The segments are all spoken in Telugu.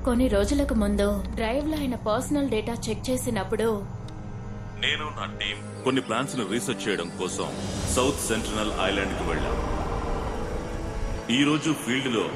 కొన్ని రోజులకు ముందు డ్రైవ్ లో ఆయన పర్సనల్ డేటా చెక్ చేసినప్పుడు నేను నా టీం కొన్ని ప్లాన్స్ ను రీసెర్చ్ చేయడం కోసం సౌత్ సెంట్రల్ ఐలాండ్ కి వెళ్ళాం. ఈ రోజు ఫీల్డ్ లో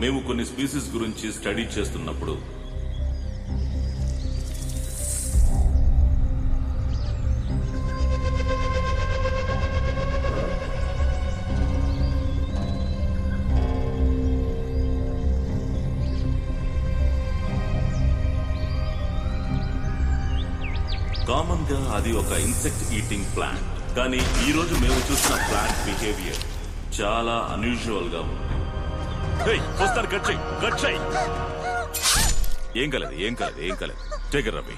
మేము కొన్ని స్పీసీస్ గురించి స్టడీ చేస్తున్నప్పుడు కామన్ గా అది ఒక ఇన్సెక్ట్ ఈటింగ్ ప్లాంట్. కానీ ఈ రోజు మేము చూసిన ప్లాంట్ బిహేవియర్ చాలా అన్యూజువల్ గా ఉంది. ఏం కాలేదు టేక్ ఇట్ రవి.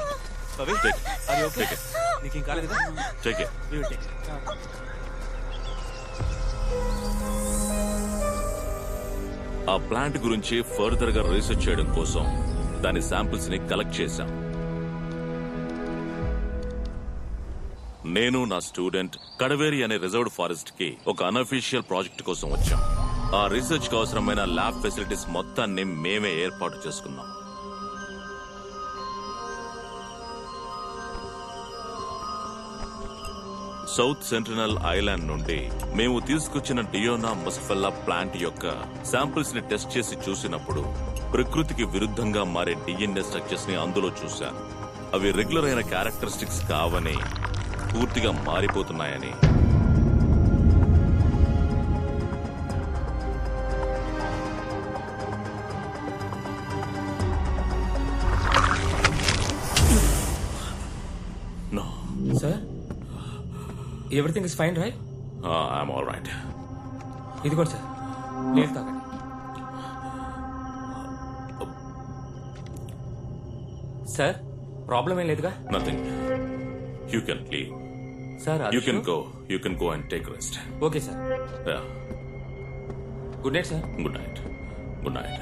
ఆ ప్లాంట్ గురించి ఫర్దర్ గా రీసెర్చ్ చేయడం కోసం దాని శాంపిల్స్ ని కలెక్ట్ చేశాం. నేను నా స్టూడెంట్ కడవేరి అనే రిజర్వ్డ్ ఫారెస్ట్ కి ఒక అన్అఫీషియల్ ప్రాజెక్ట్ కోసం వచ్చాం. ఆ రీసెర్చ్ కు అవసరమైన ల్యాబ్ ఫెసిలిటీస్ మొత్తాన్ని మేమే ఏర్పాటు చేసుకున్నాం. సౌత్ సెంట్రల్ ఐలాండ్ నుండి మేము తీసుకొచ్చిన డియోనా ముసఫెల్లా ప్లాంట్ యొక్క శాంపిల్స్ ని టెస్ట్ చేసి చూసినప్పుడు ప్రకృతికి విరుద్ధంగా మారే డిఎన్ఏ స్ట్రక్చర్స్ ని అందులో చూశాను. అవి రెగ్యులర్ అయిన క్యారెక్టరిస్టిక్స్ కావని, పూర్తిగా మారిపోతున్నాయని. No. Sir? Everything is fine, right? I'm all right. ఇది కూడా సార్ నీళ్ళు తాగండి. సార్ ప్రాబ్లం ఏం లేదుగా? Nothing. You can leave. Sir You can go. You can go and take rest. Okay sir. Yeah. Good night sir. Good night. Good night.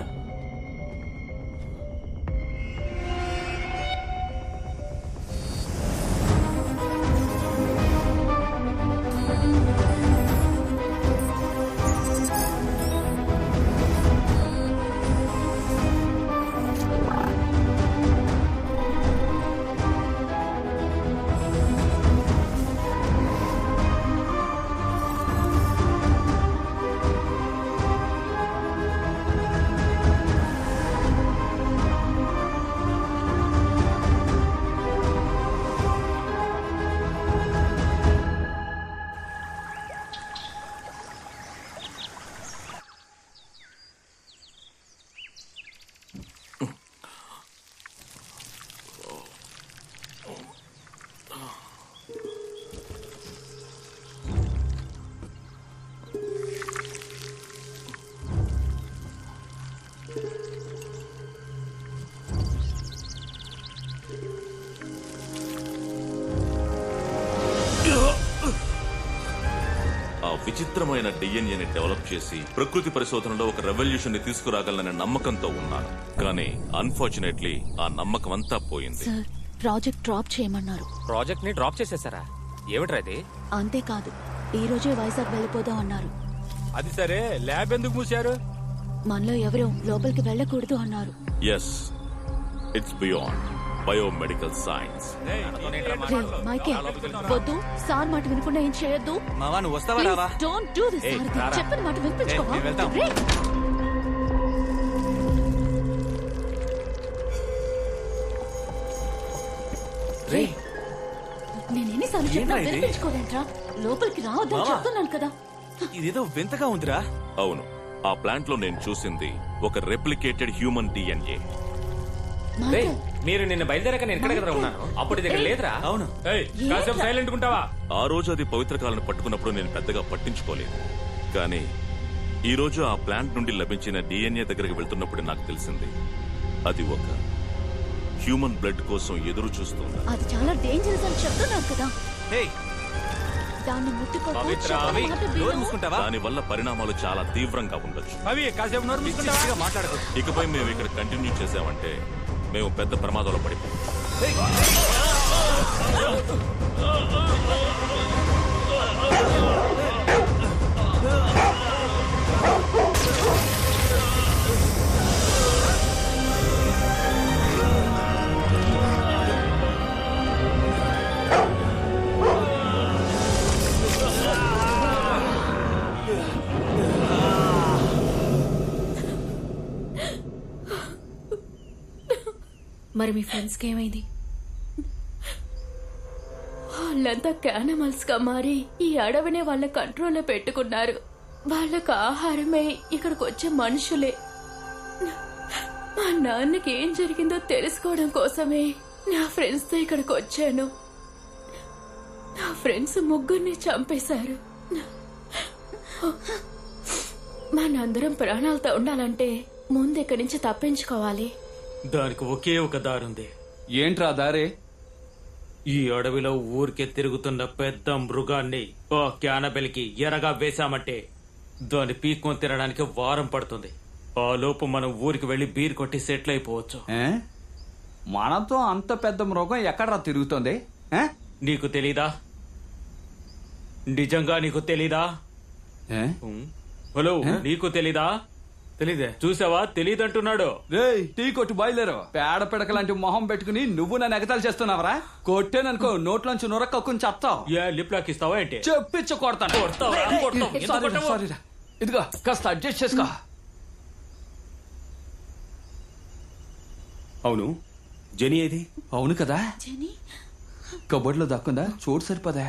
విచిత్రమైన డిఎన్ఏని డెవలప్ చేసి ప్రకృతి పరిశోధనలో ఒక రెవల్యూషన్ ని తీసుకురాగలననే నమ్మకంతో ఉన్నారు. కానీ అన్ఫార్చునేట్లీ ఆ నమ్మకం అంతా పోయింది. సార్ ప్రాజెక్ట్ డ్రాప్ చేయమన్నారు. ప్రాజెక్ట్ ని డ్రాప్ చేసేసారా? ఏమిట్రా ఇది? అంతేకాదు ఈ రోజే వైజాగ్ వెళ్ళిపోదాం అన్నారు. అది సరే, ల్యాబ్ ఎందుకు మూసారు? మనలో ఎవరూ లోపలికి వెళ్ళకూడదు అన్నారు. Yes, it's beyond biomedical science. మైకే వద్దు, సార్ మాట వినకుండా ఏం చేయొద్దు. మావా నువ్వు వస్తావా రావా? Don't do this. చెప్పిన మాట వినిపించుకోవా? నేను ఎన్నిసార్లు చెప్పినా వినిపించుకోలేంట్రా? లోపలికి రావద్దని చెప్తున్నాను కదా. ఇదేదో వింతగా ఉందిరా. అవును, ఆ ప్లాంట్ లో నేను చూసింది ఒక రెప్లికేటెడ్ హ్యూమన్ డిఎన్ఏ. మీరు నిన్న బయలుదేరాక నేను ఎక్కడ కదా ఉన్నాను, అప్పుడు దగ్గర లేదురా. అవును, కాసేపు సైలెంట్ ఉంటావా? ఆ రోజు అది పవిత్ర కాలను పట్టుకున్నప్పుడు నేను పెద్దగా పట్టించుకోలేదు. కానీ ఈ రోజు ఆ ప్లాంట్ నుండి లభించిన డిఎన్ఏ దగ్గరికి వెళ్తున్నప్పుడు నాకు తెలిసింది అది ఒక హ్యూమన్ బ్లడ్ కోసం ఎదురు చూస్తుంది. అది చాలా డేంజరస్ అని చెప్తున్నారు కదా. దాన్ని దాని వల్ల పరిణామాలు చాలా తీవ్రంగా ఉండొచ్చు. ఇకపై మేము ఇక్కడ కంటిన్యూ చేసామంటే మేము పెద్ద ప్రమాదంలో పడిపోయాం. మరి మీ ఫ్రెండ్స్కి ఏమైంది? వాళ్ళంతా క్యానిమల్స్ గా మారి ఈ అడవినే వాళ్ళ కంట్రోల్లో పెట్టుకున్నారు. వాళ్ళకు ఆహారమే ఇక్కడికి వచ్చే మనుషులే. మా నాన్నకి ఏం జరిగిందో తెలుసుకోవడం కోసమే నా ఫ్రెండ్స్ తో ఇక్కడికి వచ్చాను. నా ఫ్రెండ్స్ ముగ్గురిని చంపేశారు. మనందరం ప్రాణాలతో ఉండాలంటే ముందు ఇక్కడి నుంచి తప్పించుకోవాలి. దానికి ఒకే ఒక దారుంది. ఏంట్రా దారే? ఈ అడవిలో ఊరికే తిరుగుతున్న పెద్ద మృగాన్ని ఓ క్యానబెల్కి ఎరగా వేశామంటే దాన్ని పీక్కొని తినడానికి వారం పడుతుంది. ఆ లోపు మనం ఊరికి వెళ్లి బీర్ కొట్టి సెటిల్ అయిపోవచ్చు. మనతో అంత పెద్ద మృగం ఎక్కడరా తిరుగుతోంది? నీకు తెలీదా? నిజంగా నీకు తెలీదా? హలో, నీకు తెలీదా? తెలీదే. చూసావా, తెలీదంటున్నాడు. రేయ్, టీ కొట్టు బయలుదేరు. పేడ పిడక లాంటి మొహం పెట్టుకుని నువ్వు నన్ను ఎగతాలు చేస్తున్నావరా? కొట్టేననుకో నోట్లోంచి నొరక్కని చెప్తావు. లిప్ లాక్ ఇస్తావా ఏంటి? చెప్పించు కొడతాను. సారీరా, ఇదిగో కాస్త అడ్జస్ట్ చేసుకో. అవును, జెనీ ఏది? అవును కదా, జెనీ కబోర్డ్లో దక్కుందా? చోటు సరిపదా?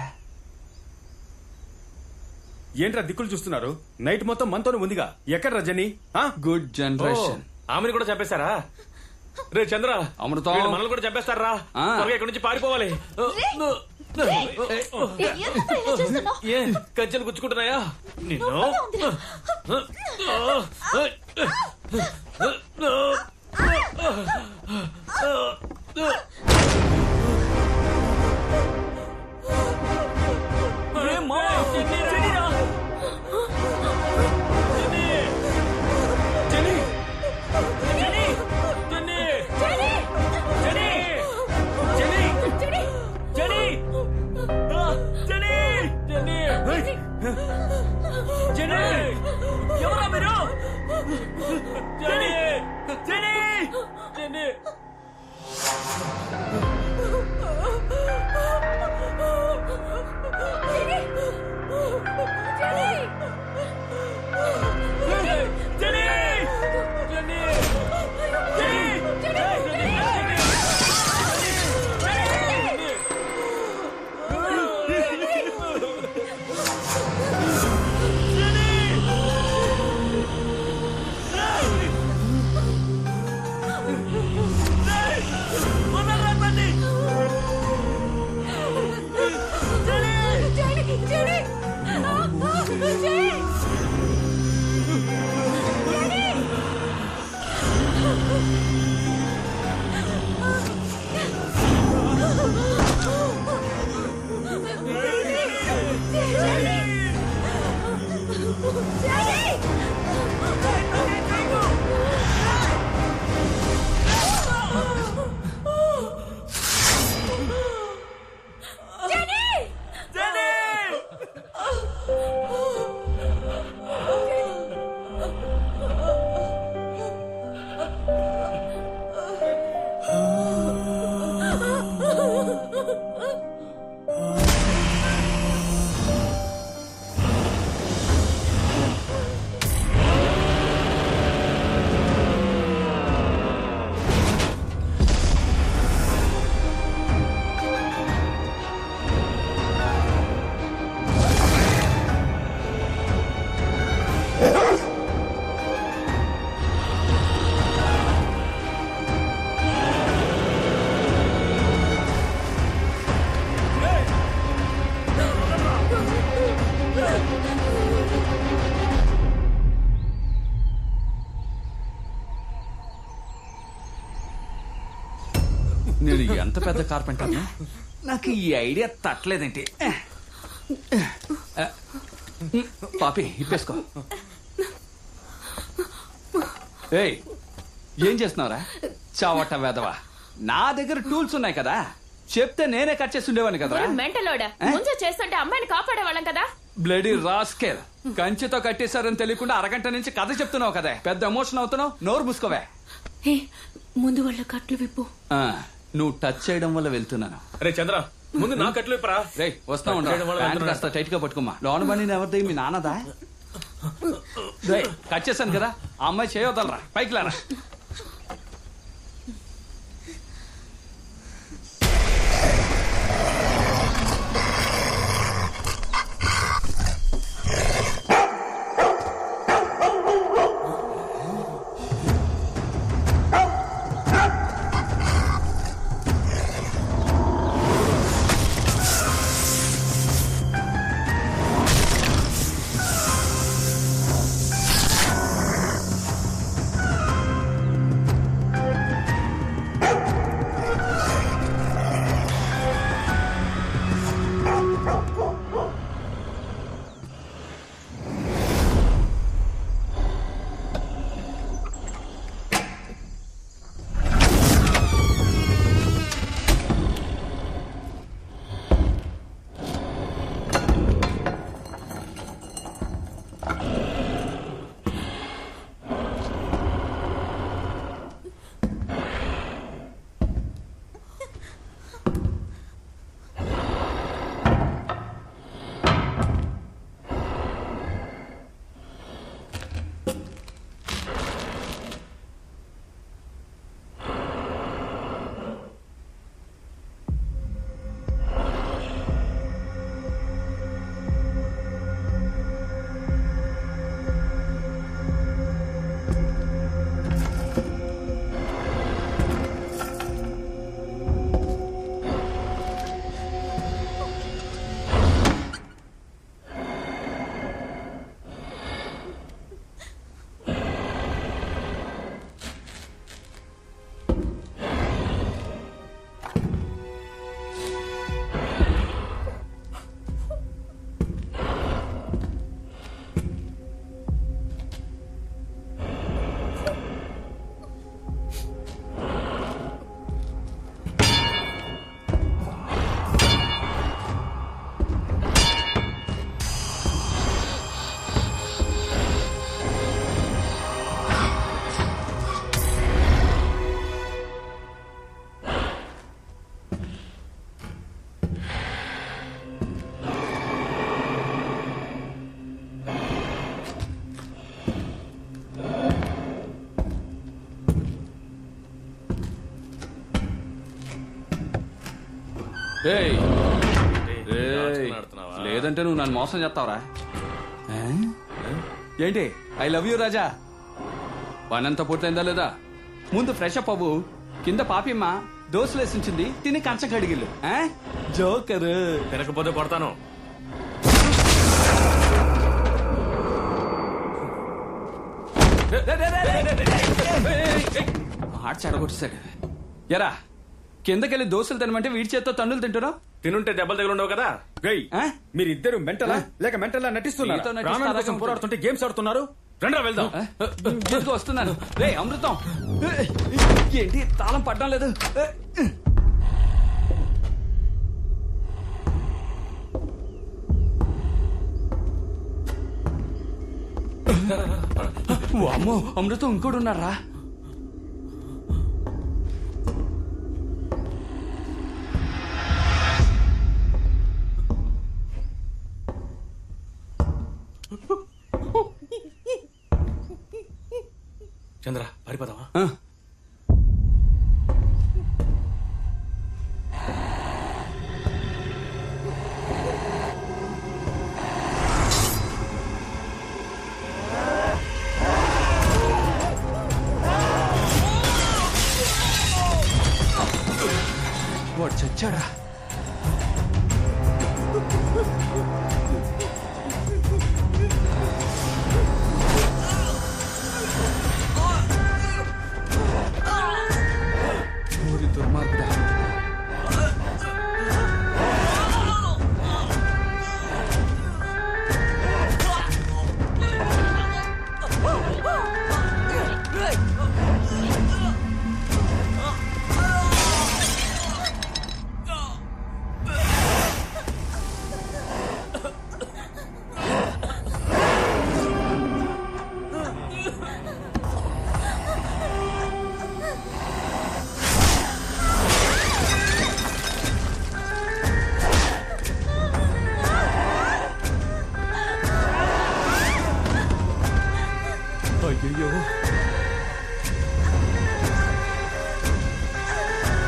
ఏంట్రా దిక్కులు చూస్తున్నారు? నైట్ మొత్తం మనతోనే ఉందిగా. ఎక్కడ్రా జెనీ? Good generation. ఆమెను కూడా చంపేశారా? రే చంద్ర, అమృతం, మనల్ని కూడా చంపేస్తారా? త్వరగా ఇక్కడి నుంచి పారిపోవాలి. ఏ కంచెలు గుచ్చుకుంటున్నాయా నిన్ను? నేను ఎంత పెద్ద కార్పెంటర్ను, నాకు ఈ ఐడియా తట్టలేదేంటి? పాపి ఇప్పేసుకో. ఏయ్, ఏం చేస్తున్నావురా చావట వేదవా? నా దగ్గర టూల్స్ ఉన్నాయి కదా, చెప్తే నేనే కట్ చేసి ఉండేవాడిని కదరా. మెంటలోడా, ముందు చేస్తుంటే అమ్మాయిని కాపాడేవాళ్ళం కదా. బ్లడీ రాస్కెల్, కంచెతో కట్టేశారని తెలియకుండా అరగంట నుంచి కథ చెప్తున్నావు కదా, పెద్ద ఎమోషన్ అవుతున్నావు. నోరు మూసుకోవే. ముందు వాళ్ళ కట్లు విప్పు. నువ్వు టచ్ చేయడం వల్ల వెళ్తున్నాను. రే చంద్ర, ముందు నా కట్లు విప్పరా. రే వస్తా ఉండు, కాస్త టైట్ గా పట్టుకోమా. లోన బండి ఎవరిది? మీ నాన్నదా? కట్ చేశాను కదా, ఆ అమ్మాయి చేయొద్దలరా, పైకి లారా. ఏయ్, ఏయ్, లేదంటే నువ్వు నన్ను మోసం చేస్తావురా. ఏ? ఏంటి ఐ లవ్ యూ రాజా. పనంతా పూర్తయిందా లేదా? ముందు ఫ్రెష్ అప్ అవ్వు. కింద పాపిమ్మ దోశలు వేసించింది, తిని కంచం కడిగిల్లు. జోకర్. తినకపోతే కొడతాను. మాట చెడగొట్టేశాడు. ఎరా కిందకెళ్ళి దోశలు తినమంటే వీడి చేత్తో తండ్రులు తింటున్నావు. తినుంటే దెబ్బలు తగిలి ఉండవు కదా. గయ్, ఆ? మీరిద్దరు మెంటలా లేక మెంటలా నటిస్తున్నారు? మీతో నటిస్తారా? ప్రాణాల కోసం పోరాడుతుంటే గేమ్స్ ఆడుతున్నారు. రండ్రా వెళ్దాం. ఎందుకు వస్తున్నాను? రే అమృతం, ఏంటి తాళం పడ్డం లేదు? అమ్మో, అమృతం ఇంకోటి ఉన్నారా? చంద్ర పారిపోదామా? వాడు చచ్చాడా? ఊరి దుర్మార్గుడా. అయ్యో,